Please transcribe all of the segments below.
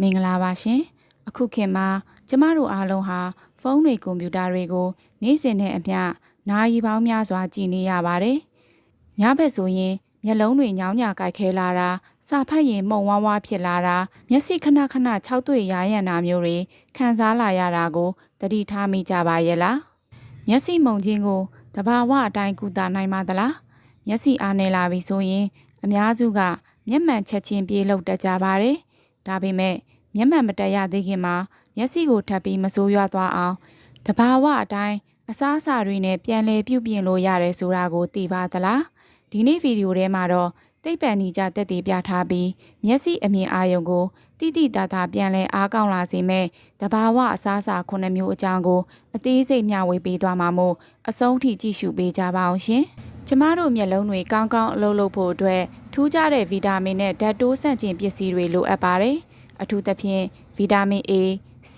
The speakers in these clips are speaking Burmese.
မင်္ဂလာပါရှင်အခုခေတ်မှာကျမတို့အားလုံးဟာဖုန်းတွေကွန်ပျူတာတွေကိုနေ့စဉ်နဲ့အမျှနာရီပေါင်းများစွာကြည့်နေရပါတယ်ညဘက်ဆိုရင်မျက်လုံးတွေညောင်းညာကိုက်ခဲလာတာစာဖတ်ရင်မှုန်ဝါးဝါဖြစ်လာတာမျက်စိခဏခဏခြောက်သွေ့ရာရံတာမျိုးတွေခံစားလာရတာကိုသတိထားမိကြပါရဲ့လားမျက်စိမှုန်ခြင်းကိုတဘာဝအတိုင်းကုသနိုင်ပါသလားမျက်စိအားနေလာပြီဆိုရင်အများစုကမျက်မှန်ချက်ချင်းပြေလို့တက်ကြပါတယ်ဒါပေမဲ့မျက်မှန်မတက်ရသေးခင်မှာမျက်စိကိုထပ်ပြီးမဆိုးရွားသွားအောင်တဘာဝအတိုင်းအစားအစာတွေနဲ့ပြန်လည်ပြုပြင်လို့ရတယ်ဆိုတာကိုသိပါသလားဒီနေ့ဗီဒီယိုထဲမှာတော့သိပ္ပံနည်းကျသက်သေပြထားပြီးမျက်စိအမြင်အာရုံကိုတိတိတသားပြန်လည်အားကောင်းလာစေမဲ့တဘာဝအစားအစာ9မျိုးအကြောင်းကိုအသေးစိတ်မျှဝေပေးသွားမှာမို့အဆုံးထိကြည့်ရှုပေးကြပါအောင်ရှင်ကျမတို့မျက်လုံးတွေကောင်းကောင်းအလုပ်လုပ်ဖို့အတွက်ထူးခြားတဲ့ဗီတာမင်နဲ့ဓာတ်တိုးဆန့်ကျင်ပစ္စည်းတွေလိုအပ်ပါတယ်အထူးသဖြင့်ဗီတာမင် A, C,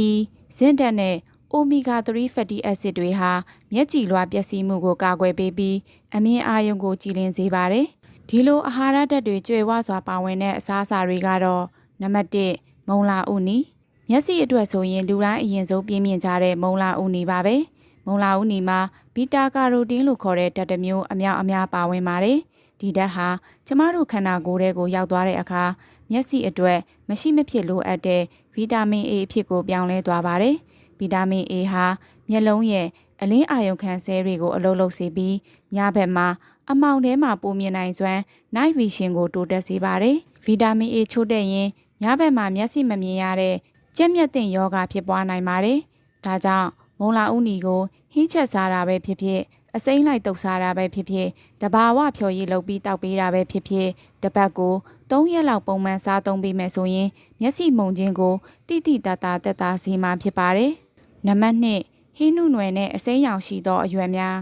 E, ဇင့်ဓာတ်နဲ့ Omega 3 fatty acid တွေဟာမျက်ကြည်လွှာပျက်စီးမှုကိုကာကွယ်ပေးပြီးအမြင်အာရုံကိုကြည်လင်စေပါတယ်။ဒီလိုအာဟာရဓာတ်တွေကျွဲဝစွာပါဝင်တဲ့အစားအစာတွေကတော့နံပါတ်1မုံလာဥနီမျက်စိအတွက်ဆိုရင်လူတိုင်းအရင်ဆုံးပြင်းပြကြတဲ့မုံလာဥနီပါပဲ။မုံလာဥနီမှာဘီတာကာရိုတင်းလို့ခေါ်တဲ့ဓာတ်တစ်မျိုးအများအများပါဝင်ပါတယ်။ဒီဓာတ်ဟာကျမတို့ခန္ဓာကိုယ်ထဲကိုရောက်သွားတဲ့အခါမျက်စိအတွက်မရှိမဖြစ်လိုအပ်တဲ့ဗီတာမင် A အဖြစ်ကိုပြောင်းလဲသွားပါတယ်။ဗီတာမင် A ဟာမျက်လုံးရဲ့အလင်းအာရုံခံဆဲတွေကိုအလုပ်လုပ်စေပြီးညဘက်မှာအမှောင်ထဲမှာပိုမြင်နိုင်စွမ်း night vision ကိုတိုးတက်စေပါတယ်။ဗီတာမင် A ချို့တဲ့ရင်ညဘက်မှာမျက်စိမမြင်ရတဲ့ကြက်မျက်တင်ရောဂါဖြစ်ပွားနိုင်ပါတယ်။ဒါကြောင့်မုံလာဥနီကိုဟင်းချက်စားတာပဲဖြစ်ဖြစ်အစိမ်းလိုက်တုပ်စားတာပဲဖြစ်ဖြစ်တဘာဝဖြော်ရည်လုပ်ပြီးတောက်ပေးတာပဲဖြစ်ဖြစ်တစ်ပတ်ကို3ရက်လောက်ပုံမှန်စားသုံးပေးမယ်ဆိုရင်မျက်စိမှုန်ခြင်းကိုတိတိတသားတက်တာစေမှာဖြစ်ပါတယ်။နံပါတ်2ဟင်းနုနွယ်နဲ့အစိမ်းရောင်ရှိသောအရွက်များ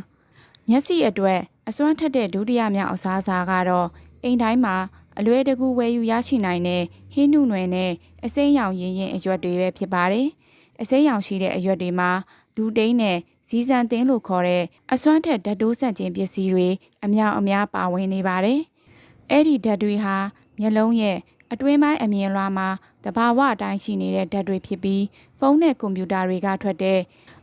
မျက်စိအတွက်အစွမ်းထက်တဲ့ဒုတိယမြောက်အစားအစာကတော့အိမ်တိုင်းမှာအလွယ်တကူဝယ်ယူရရှိနိုင်တဲ့ဟင်းနုနွယ်နဲ့အစိမ်းရောင်ရင်းအရွက်တွေပဲဖြစ်ပါတယ်။အစိမ်းရောင်ရှိတဲ့အရွက်တွေမှာဒူတိန်းနဲ့ဇီဇန်တင်းလို့ခေါ်တဲ့အစွမ်းထက်ဓာတ်တိုးဆန့်ကျင်ပစ္စည်းတွေအများအများပါဝင်နေပါတယ်။အဲ့ဒီဓာတ်တွေဟာမျက်လုံးရဲ့အတွင်းပိုင်းအမြင်လွှာမှာတဘာဝအတိုင်းရှိနေတဲ့ဓာတ်တွေဖြစ်ပြီးဖုန်းနဲ့ကွန်ပျူတာတွေကထွက်တဲ့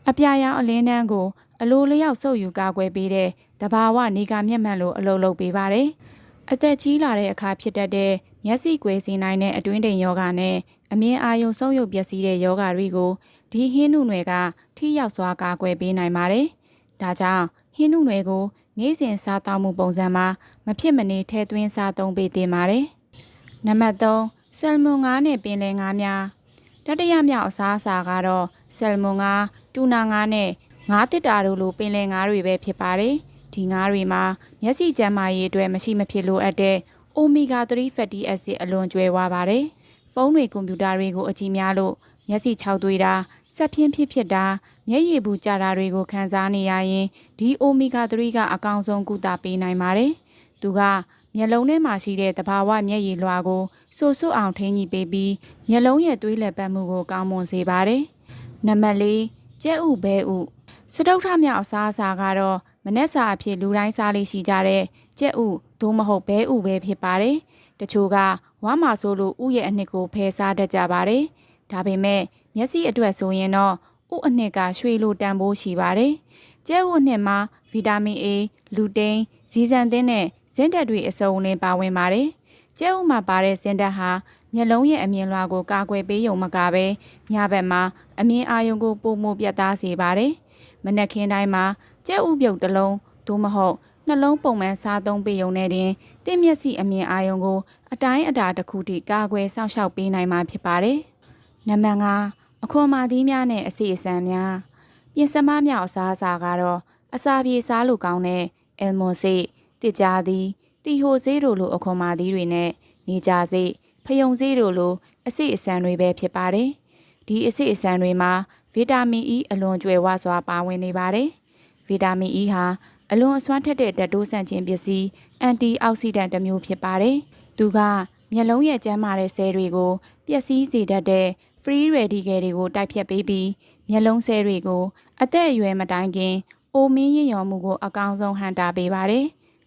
အပြာရောင်အလင်းတန်းကိုအလိုလျောက်စုပ်ယူကာကွယ်ပေးတဲ့တဘာဝနေကာမျက်မှန်လိုအလုပ်လုပ်ပေးပါတယ်။အသက်ကြီးလာတဲ့အခါဖြစ်တတ်တဲ့မျက်စိကွယ်စေနိုင်တဲ့အတွင်းတိမ်ယောဂနဲ့အမြင်အာရုံဆုံးယုတ်ပျက်စီးတဲ့ယောဂတွေကိုဒီဟင်းနုနွယ်ကထိရောက်စွာကာကွယ်ပေးနိုင်ပါတယ်။ဒါကြောင့်ဟင်းနုနွယ်ကိုနေ့စဉ်စားသောက်မှုပုံစံမှာမဖြစ်မနေထည့်သွင်းစားသုံးပေးသင့်ပါတယ်။နံပါတ်3ဆယ်မွန်ငါးနဲ့ပင်လယ်ငါးများတတိယမြောက်အစားအစာကတော့ဆယ်မွန်ငါးတူနာငါးနဲ့ငါးတစ်တာတို့လိုပင်လယ်ငါးတွေပဲဖြစ်ပါတယ်။ဒီငါးတွေမှာမျက်စိကျန်းမာရေးအတွက်မရှိမဖြစ်လိုအပ်တဲ့ Omega 3 fatty acid အလွန်ကျွဲဝါပါတယ်။ဖုန်းတွေကွန်ပျူတာတွေကိုအကြည့်များလို့မျက်စိခြောက်သွေးတာဆက်ဖြင်းဖြစ်တာမျက်ရည်ဘူးကျတာတွေကိုခံစားနေရရင်ဒီ Omega 3ကအကောင်းဆုံးကုသပေးနိုင်ပါတယ်။သူကမျက်လုံးထဲမှာရှိတဲ့တဘာဝမျက်ရည်လွှာကိုစိုစွတ်အောင်ထိန်းညှိပေးပြီးမျက်လုံးရဲ့သွေးလည်ပတ်မှုကိုကောင်းမွန်စေပါတယ်။နံပါတ်4ကြက်ဥဘဲဥစတုထမြောက်အစားအစာကတော့မနက်စာအဖြစ်လူတိုင်းစားလေးရှိကြတဲ့ကြက်ဥသို့မဟုတ်ဘဲဥပဲဖြစ်ပါတယ်။တချို့ကဝါမာဆိုလို့ဥရဲ့အနှစ်ကိုဖယ်စားတတ်ကြပါတယ်။ဒါပေမဲ့မျက်စိအတွက်ဆိုရင်တော့ဥအနှစ်ကရွှေလိုတန်ဖိုးရှိပါတယ်။ကြက်ဥအနှစ်မှာဗီတာမင် A လူတိန်းဇီဇန်တင်းနဲ့ဇင်းဓာတ်တွေအစုံအလင်ပါဝင်ပါတယ်။ကြက်ဥမှာပါတဲ့ဇင်းဓာတ်ဟာမျက်လုံးရဲ့အမြင်လွှာကိုကာကွယ်ပေးရုံမကပဲညဘက်မှာအမြင်အာရုံကိုပိုမိုပြတ်သားစေပါတယ်။မနက်ခင်းတိုင်းမှာကြက်ဥပြုတ်တစ်လုံးသို့မဟုတ်နှလုံးပုံမှန်စားသုံးပေးရုံနဲ့တင်တင့်မျက်စိအမြင်အာရုံကိုအတိုင်းအတာတစ်ခုထိကာကွယ်စောင့်ရှောက်ပေးနိုင်မှာဖြစ်ပါတယ်။နံပါတ်5အခွန်မာသီးများနဲ့အစီအစံများပြင်စမမြောက်အစားအစာကတော့အစာပြေစားလို့ကောင်းတဲ့အယ်မွန်ဆေးတစ်ကြားသီးတီဟိုဆေးတို့လိုအခွန်မာသီးတွေနဲ့နေကြဆေးဖယုံဆေးတို့လိုအစီအစံတွေပဲဖြစ်ပါတယ်။ဒီအစီအစံတွေမှာဗီတာမင် E အလွန်ကျွယ်ဝစွာပါဝင်နေပါတယ်။ဗီတာမင် E ဟာအလွန်အစွမ်းထက်တဲ့ဓာတ်တိုးဆန့်ကျင်ပစ္စည်းအန်တီအောက်ဆီဒန့်တစ်မျိုးဖြစ်ပါတယ်။သူကမျက်လုံးရဲ့ကျန်းမာတဲ့ဆဲတွေကိုပျက်စီးစေတတ်တဲ့ free radical တွေကိုတိုက်ဖြတ်ပေးပြီးမျက်လုံးဆဲတွေကိုအသက်အရွယ်မတိုင်ခင်အိုမင်းရင့်ရော်မှုကိုအကောင်းဆုံးဟန့်တားပေးပါတယ်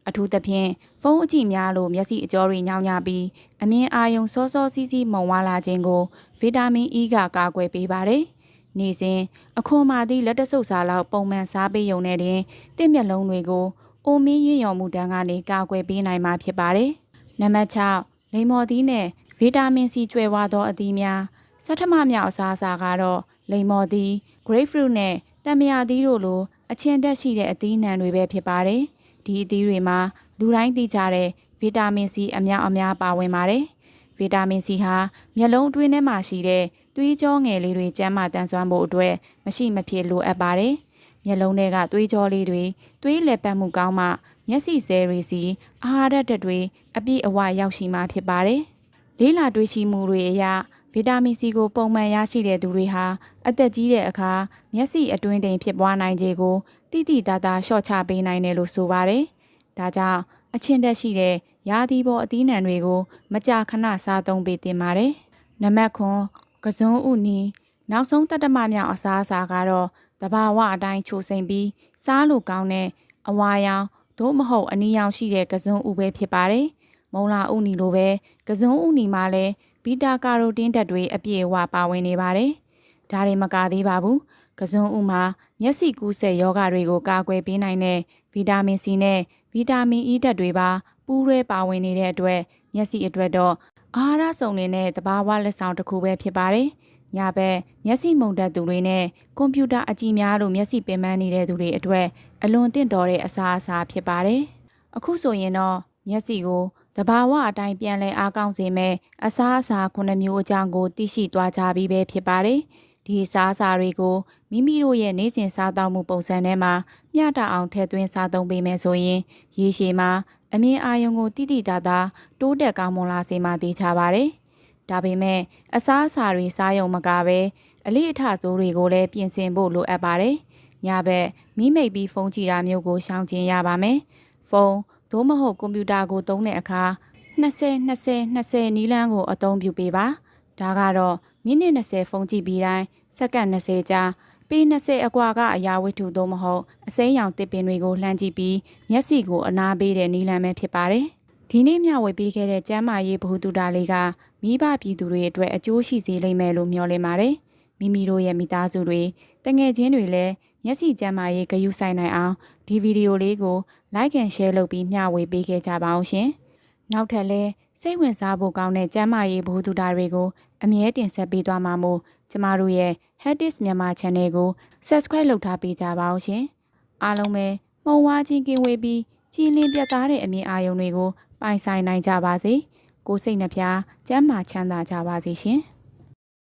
အထူးသဖြင့်ဖုန်းအကြည့်များလို့မျက်စိအကြောတွေညောင်ညပြီးအမြင်အာရုံစောစောစီးစီးမှုန်ဝါလာခြင်းကိုဗီတာမင် E ကကာကွယ်ပေးပါတယ်။နေ့စဉ်အခွန်မာသည့်လက်တဆုပ်စာလောက်ပုံမှန်စားပေးရုံနဲ့တင်တင့်မျက်လုံးတွေကိုအိုမင်းရင်းရော်မှုတန်းကနေကာကွယ်ပေးနိုင်မှာဖြစ်ပါတယ်။နံပါတ်6လိမ္မော်သီးနဲ့ဗီတာမင် C ကျွဲဝါသောအသီးများဆဋ္ဌမမြောက်အစားအစာကတော့လိမ္မော်သီး grapefruit နဲ့တံမြာသီးတို့လိုအချင်တက်ရှိတဲ့အသီးနှံတွေပဲဖြစ်ပါတယ်။ဒီအသီးတွေမှာလူတိုင်းသိကြတဲ့ဗီတာမင် C အများအများပါဝင်ပါတယ်။ဗီတာမင် C ဟာမျက်လုံးအတွင်းထဲမှာရှိတဲ့သွေးကြောငယ်လေးတွေကျန်းမာတန်ဆွမ်းဖို့အတွက်မရှိမဖြစ်လိုအပ်ပါတယ်။မျက်လုံးထဲကသွေးကြောလေးတွေသွေးလည်ပတ်မှုကောင်းမှမျက်စိဆဲတွေစီအာဟာရဓာတ်တွေအပြည့်အဝရောက်ရှိမှာဖြစ်ပါတယ်။လေးလာတွေ့ရှိမှုတွေအရဗီတာမင် C ကိုပုံမှန်ရရှိတဲ့သူတွေဟာအသက်ကြီးတဲ့အခါမျက်စိအတွင်းတိမ်ဖြစ်ပွားနိုင်ခြေကိုတိတိတသားလျှော့ချပေးနိုင်တယ်လို့ဆိုပါတယ်။ဒါကြောင့်အချင်းတက်ရှိတဲ့ရာသီပေါ်အသီးနှံတွေကိုမကြာခဏစားသုံးပေးသင့်ပါတယ်။နံပါတ်9ကစွန်းဥနီနောက်ဆုံးတတ္တမမြောက်အစားအစာကတော့တဘာဝအတိုင်းချိုစိမ့်ပြီးစားလို့ကောင်းတဲ့အဝါရောင်သို့မဟုတ်အနီရောင်ရှိတဲ့ကစွန်းဥပဲဖြစ်ပါတယ်။မုံလာဥနီလိုပဲကစွန်းဥနီမှာလည်းဘီတာကာရိုတင်းဓာတ်တွေအပြည့်အဝပါဝင်နေပါတယ်။ဒါတွေမကသေးပါဘူး။ကစွန်းဥမှာမျက်စိကူးစက်ရောဂါတွေကိုကာကွယ်ပေးနိုင်တဲ့ဗီတာမင် C နဲ့ဗီတာမင် E ဓာတ်တွေပါပူးတွဲပါဝင်နေတဲ့အတွက်မျက်စိအတွက်တော့အာဟာရစုံလင်တဲ့သဘာဝလက်ဆောင်တစ်ခုပဲဖြစ်ပါတယ်။ညဘက်မျက်စိမှုန်တက်သူတွေနဲ့ကွန်ပျူတာအကြည့်များလို့မျက်စိပင်ပန်းနေတဲ့သူတွေအတွက်အလွန်တင့်တော်တဲ့အစားအစာဖြစ်ပါတယ်။အခုဆိုရင်တော့မျက်စိကိုတဘာဝအတိုင်းပြန်လဲအားကောင်းစေမဲ့အစားအစာ9မျိုးအကြောင်းကိုသိရှိသွားကြပြီးပဲဖြစ်ပါတယ်။ဒီအစားအစာတွေကိုမိမိတို့ရဲ့နေ့စဉ်စားသောက်မှုပုံစံထဲမှာမျှတအောင်ထည့်သွင်းစားသုံးပေးမယ်ဆိုရင်ရေရှည်မှာအမြင်အာရုံကိုတိတိတသားတိုးတက်ကောင်းမွန်လာစေမှာသိချပါတယ်။ဒါပေမဲ့အစားအစာတွေစားရုံမကပဲအလေးအထစိုးတွေကိုလည်းပြင်ဆင်ဖို့လိုအပ်ပါတယ်။ညဘက်မိမိတ်ပြီးဖုန်းကြည့်တာမျိုးကိုရှောင်ကျဉ်ရပါမယ်။ဖုန်းသို့မဟုတ်ကွန်ပျူတာကိုသုံးတဲ့အခါ20နည်းလမ်းကိုအသုံးပြုပေးပါ။ဒါကတော့မိနစ်20ဖုန်းကြည့်ပြီးတိုင်းစက္ကန့်20ကြာပေ20အကွာကအရာဝတ္ထုသို့မဟုတ်အစိမ်းရောင်တစ်ပင်တွေကိုလှမ်းကြည့်ပြီးမျက်စိကိုအနားပေးတဲ့နည်းလမ်းပဲဖြစ်ပါတယ်။ဒီနေ့မျှဝေပေးခဲ့တဲ့ကျန်းမာရေးဗဟုသုတလေးကမိဘပြည်သူတွေအတွက်အကျိုးရှိစေလိမ့်မယ်လို့မျှော်လင့်ပါတယ်။မိမိတို့ရဲ့မိသားစုတွေတငယ်ချင်းတွေလည်းမျက်စိကျန်းမာရေးဂရုစိုက်နိုင်အောင်ဒီဗီဒီယိုလေးကို like and share လုပ်ပြီးမျှဝေပေးခဲ့ကြပါအောင်ရှင်။နောက်ထပ်လည်းစိတ်ဝင်စားဖို့ကောင်းတဲ့ကျန်းမာရေးဗဟုသုတတွေကိုအမြဲတင်ဆက်ပေးသွားမှာမို့ကျမတို့ရဲ့ Headis မြန်မာ Channel ကို Subscribe လုပ်ထားပေးကြပါအောင်ရှင်။အားလုံးပဲမှုံဝါးချင်းကင်းဝေးပြီးကြည်လင်ပြတ်သားတဲ့အမြင်အာရုံတွေကိုပိုင်ဆိုင်နိုင်ကြပါစေ။ကိုယ်စိတ်နှဖျားကျန်းမာချမ်းသာကြပါစေရှင်။